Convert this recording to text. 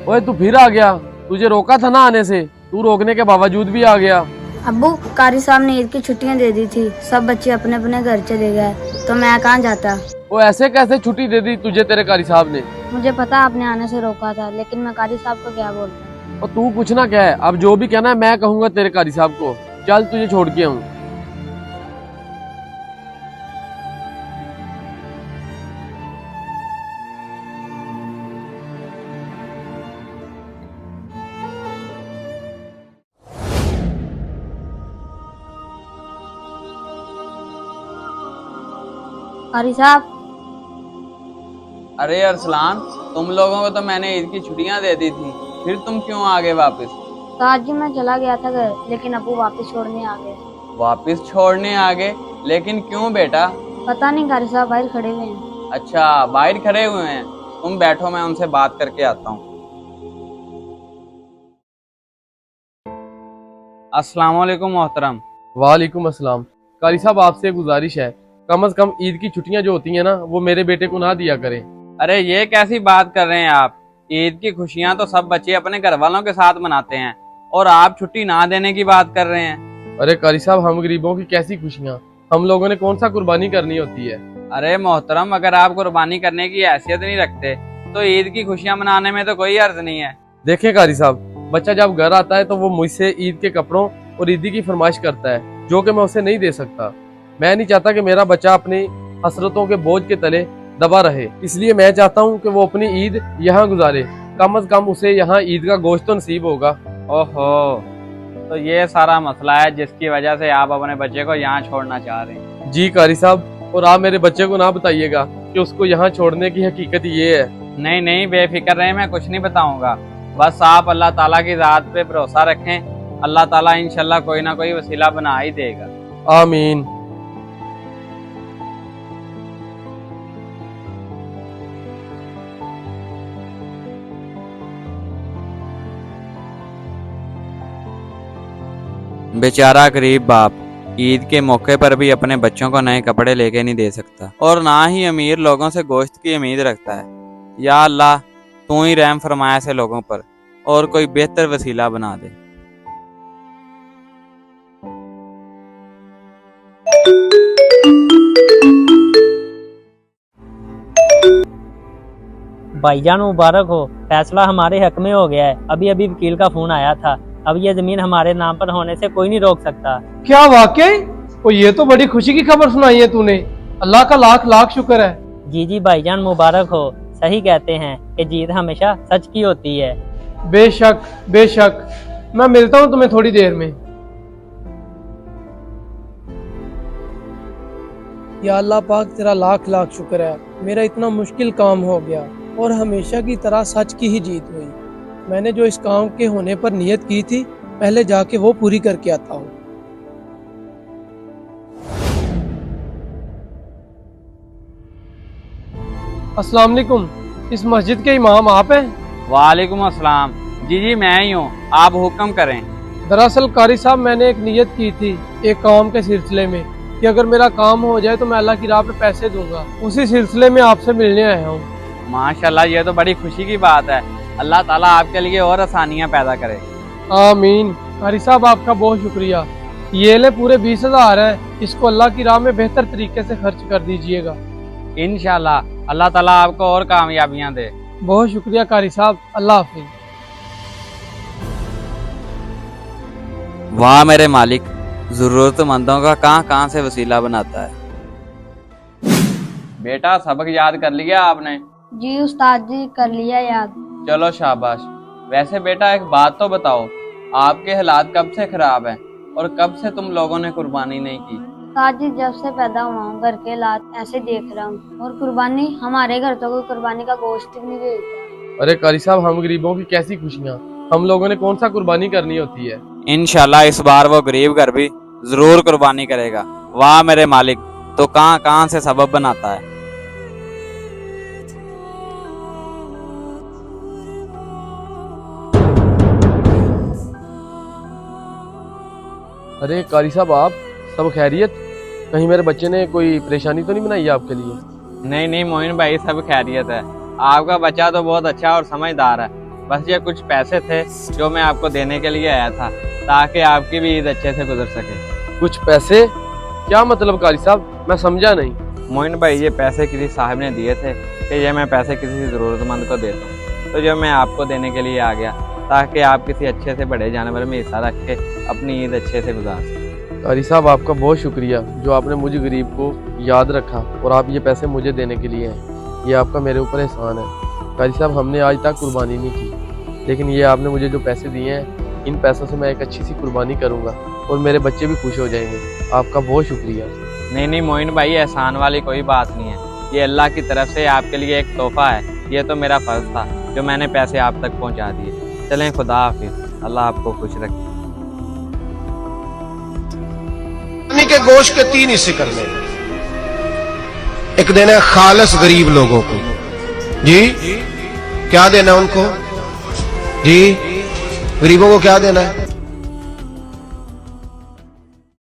ओए तू फिर आ गया। तुझे रोका था ना आने से, तू रोकने के बावजूद भी आ गया। अब्बू, कारी साहब ने ईद की छुट्टियां दे दी थी, सब बच्चे अपने अपने घर चले गए, तो मैं कहाँ जाता। वो ऐसे कैसे छुट्टी दे दी तुझे तेरे कारी साहब ने? मुझे पता आपने आने से रोका था, लेकिन मैं कारी साहब को क्या बोलता। और तू पूछना क्या है? अब जो भी कहना है मैं कहूंगा तेरे कारी साहब को। चल तुझे छोड़ के आऊं। कारी साहब, अरे अरसलान, तुम लोगों को तो मैंने ईद की छुट्टियां दे दी थी, फिर तुम क्यों आ गए वापस? तो आज जी मैं चला गया था घर, लेकिन अब्बू वापस छोड़ने आ गए। वापस छोड़ने आ गए? लेकिन क्यों बेटा? पता नहीं, कारी साहब बाहर खड़े हुए हैं। अच्छा, बाहर खड़े हुए हैं। तुम बैठो, मैं उनसे बात करके आता हूँ। अस्सलाम वालेकुम मोहतरम। वालेकुम अस्सलाम। कारी साहब आपसे गुजारिश है, कम से कम ईद की छुट्टियां जो होती हैं ना, वो मेरे बेटे को ना दिया करें। अरे ये कैसी बात कर रहे हैं आप? ईद की खुशियां तो सब बच्चे अपने घर वालों के साथ मनाते हैं, और आप छुट्टी ना देने की बात कर रहे हैं। अरे कारी साहब, हम गरीबों की कैसी खुशियां, हम लोगों ने कौन सा कुर्बानी करनी होती है। अरे मोहतरम, अगर आप कुर्बानी करने की हैसियत नहीं रखते तो ईद की खुशियां मनाने में तो कोई अर्ज नहीं है। देखें कारी साहब, बच्चा जब घर आता है तो वो मुझसे ईद के कपड़ों और ईदी की फरमाइश करता है, जो कि मैं उसे नहीं दे सकता। मैं नहीं चाहता कि मेरा बच्चा अपनी हसरतों के बोझ के तले दबा रहे, इसलिए मैं चाहता हूँ कि वो अपनी ईद यहाँ गुजारे। कम से कम उसे यहाँ ईद का गोश्त तो नसीब होगा। ओहो, तो ये सारा मसला है जिसकी वजह से आप अपने बच्चे को यहाँ छोड़ना चाह रहे हैं? जी कारी साहब, और आप मेरे बच्चे को ना बताइएगा कि उसको यहाँ छोड़ने की हकीकत ये है। नहीं नहीं, बेफिक्र रहे, मैं कुछ नहीं बताऊंगा। बस आप अल्लाह ताला की ज़ात पे भरोसा रखें, अल्लाह ताला इंशाल्लाह कोई ना कोई वसीला बना ही देगा। आमीन। बेचारा गरीब बाप ईद के मौके पर भी अपने बच्चों को नए कपड़े लेके नहीं दे सकता, और ना ही अमीर लोगों से गोश्त की उम्मीद रखता है। या अल्लाह, तू ही रहम फरमाया ऐसे लोगों पर और कोई बेहतर वसीला बना दे। भाईजान मुबारक हो, फैसला हमारे हक में हो गया है। अभी अभी वकील का फोन आया था, अब ये जमीन हमारे नाम पर होने से कोई नहीं रोक सकता। क्या वाकई? वो ये तो बड़ी खुशी की खबर सुनाई है तूने, अल्लाह का लाख लाख शुक्र है। जी जी भाईजान मुबारक हो, सही कहते हैं कि जीत हमेशा सच की होती है। बेशक बेशक, मैं मिलता हूँ तुम्हें थोड़ी देर में। या अल्लाह पाक, तेरा लाख लाख शुक्र है, मेरा इतना मुश्किल काम हो गया और हमेशा की तरह सच की ही जीत हुई। मैंने जो इस काम के होने पर नियत की थी, पहले जाके वो पूरी करके आता हूँ। अस्सलाम वालेकुम, इस मस्जिद के इमाम आप हैं? वालेकुम अस्सलाम। जी जी मैं ही हूँ, आप हुक्म करें। दरअसल कारी साहब, मैंने एक नियत की थी एक काम के सिलसिले में कि अगर मेरा काम हो जाए तो मैं अल्लाह की राह पे पैसे दूंगा। उसी सिलसिले में आपसे मिलने आया हूँ। माशाल्लाह, ये तो बड़ी खुशी की बात है। अल्लाह ताला आपके लिए और आसानियाँ पैदा करे। आमीन। कारी साहब, आपका बहुत शुक्रिया। ये ले पूरे 20,000 है, इसको अल्लाह की राह में बेहतर तरीके से खर्च कर दीजिएगा। इंशाल्लाह अल्लाह ताला आपको और कामयाबियाँ दे। बहुत शुक्रिया कारी साहब, अल्लाह हाफिज। वाह मेरे मालिक, जरूरतमंदों का कहाँ कहाँ से वसीला बनाता है। बेटा, सबक याद कर लिया आपने? जी उस्ताद जी, कर लिया याद। चलो शाबाश। वैसे बेटा एक बात तो बताओ, आपके हालात कब से खराब हैं और कब से तुम लोगों ने कुर्बानी नहीं की? उस्ताद जी, जब से पैदा हुआ हूँ घर के हालात ऐसे देख रहा हूँ, और कुर्बानी हमारे घर तो कोई कुर्बानी का गोश्त ही नहीं भेजता। अरे कारी साहब, हम गरीबों की कैसी खुशियां, हम लोगों ने कौन सा कुर्बानी करनी होती है। इंशाल्लाह इस बार वो गरीब घर भी जरूर कुर्बानी करेगा। वाह मेरे मालिक, तो कहाँ कहाँ से सबब बनाता है। अरे कारी साहब, आप सब खैरियत? कहीं मेरे बच्चे ने कोई परेशानी तो नहीं बनाई है आपके लिए? नहीं नहीं मोइन भाई, सब खैरियत है। आपका बच्चा तो बहुत अच्छा और समझदार है। बस ये कुछ पैसे थे जो मैं आपको देने के लिए आया था, ताकि आपकी भी ईद अच्छे से गुजर सके। कुछ पैसे? क्या मतलब कारी साहब, मैं समझा नहीं। मोइन भाई, ये पैसे किसी साहब ने दिए थे कि ये मैं पैसे किसी ज़रूरतमंद को देता हूँ, तो जो मैं आपको देने के लिए आ गया, ताकि आप किसी अच्छे से बड़े जानवर में हिस्सा रख के अपनी ईद अच्छे से गुजार सकें। कारी साहब, आपका बहुत शुक्रिया जो आपने मुझे गरीब को याद रखा और आप ये पैसे मुझे देने के लिए हैं। ये आपका मेरे ऊपर एहसान है। कारी साहब, हमने आज तक कुर्बानी नहीं की, लेकिन ये आपने मुझे जो पैसे दिए हैं, इन पैसों से मैं एक अच्छी सी कुर्बानी करूँगा और मेरे बच्चे भी खुश हो जाएंगे। आपका बहुत शुक्रिया। नहीं मोइन भाई, एहसान वाली कोई बात नहीं है। ये अल्लाह की तरफ से आपके लिए एक तोहफा है। ये तो मेरा फर्ज था जो मैंने पैसे आप तक पहुंचा दिए। चलें, खुदा हाफिज। अल्लाह आपको खुश रखे। के गोश्त के 3 हिस्से करने, एक देना है खालस गरीब लोगों को। जी क्या देना उनको? जी गरीबों को क्या देना है?